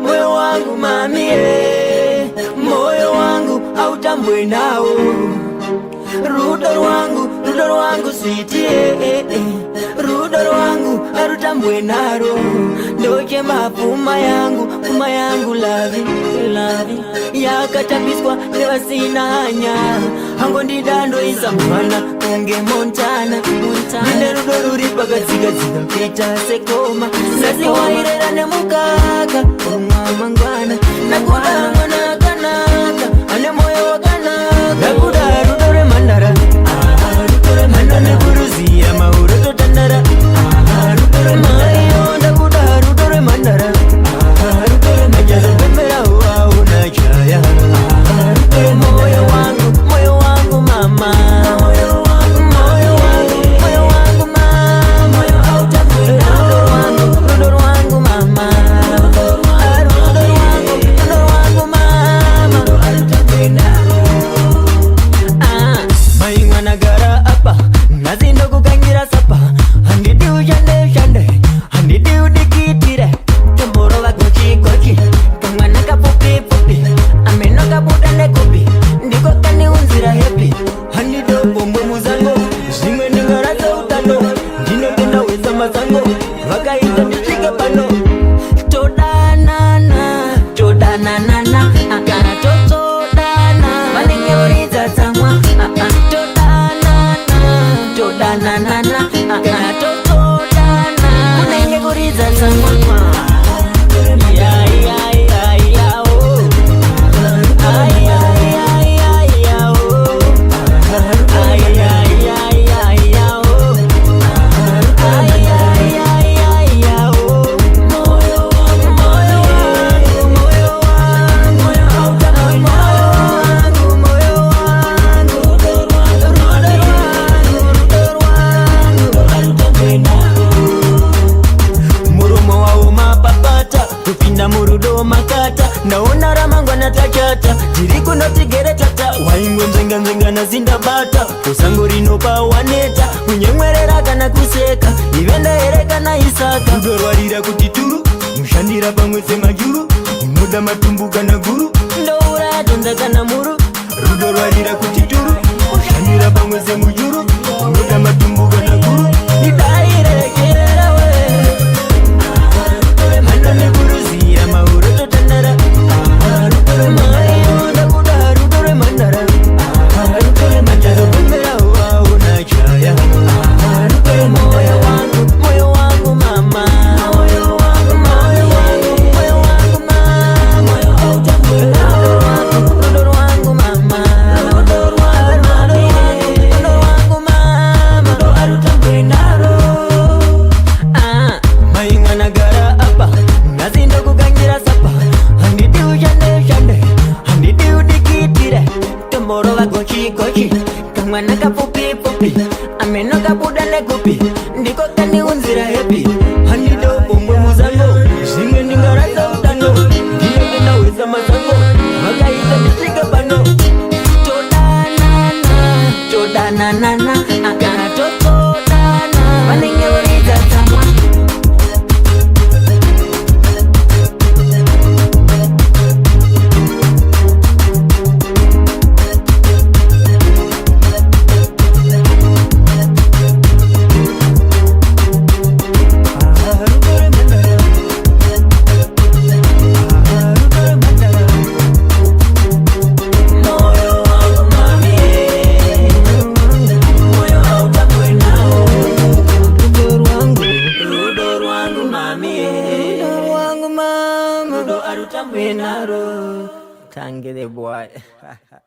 moyo wangu mamie, moyo wangu hautambui nao. Rudoro wangu sweetie, rudoro wangu harutambui naro. Ndoke mapuma yangu lavi yakatapiswa lewa sina hanya. Hango ndidando isa mwana unge Montana Nde rudoro ripaga ziga pita sekoma. Nasi wairera ne mukaka umama ngwana. Nakuda mwana kanaka ane moyo wa kanaka. Nakuda rudore mandara rudore mandara kuruzi ya mauro totandara rudore mayo. Nakuda rudore mandara rudore majazo pembera uwa unachaya. Rudore moyo wangu mama, moyo wangu mama, moyo hautambui nao. Rudoro wangu mama, rudoro wangu mama, hautambui nao. Maingana gara apa nazindo kukangira sapa. Handidi ujande handidi udikitire. Tomoro wako chikochi kamwana kapupi ameno kaputane kopi. Ndiko kani unzira happy handido bombo muzango. Zimwe ningara za utano ndino tenda weza mazango. Wakaita nishike pano Chodanana akana totodana Malinge uriza tangwa Chodanana akana totodana Malinge uriza tangwa. Murudo makata naona ramangwa na tachata jiriko notigere tata waingwe mzenga na zinda bata kusango rino pa waneta unyemwerera kana kuseka ivenda hereka na isaka. Rudoro warira kuti turu mushandira pamwe semajuru unoda matumbuka na guru ndoura tonda kana muru. Rudoro warira kuti turu mushandira pamwe semujuru unoda matumbuka na guru nidaire kerera we. Manone kuruzi ya mauro totandara rudore mayo. Nakuda rudore mandara rudore majazo pembera uwa unachaya. Rudore moyo wangu mama, moyo wangu mama, moyo hautambui nao. Rudoro wangu mama, rudoro wangu mama, hautambui nao. Maingana gara apa nazindo kukangira sapa. Handidi ujande handidi udikitire. Tomoro wako chikochi kamwana kapupi ameno kapudane kopi. Ndiko kani unzira happy handido bombo muzango. Zimwe ningara za utano ndiyo kena weza mazango. Wakaita nishike pano Chodanana akana totodana Malinge uriza tangwa. Tangi the boy.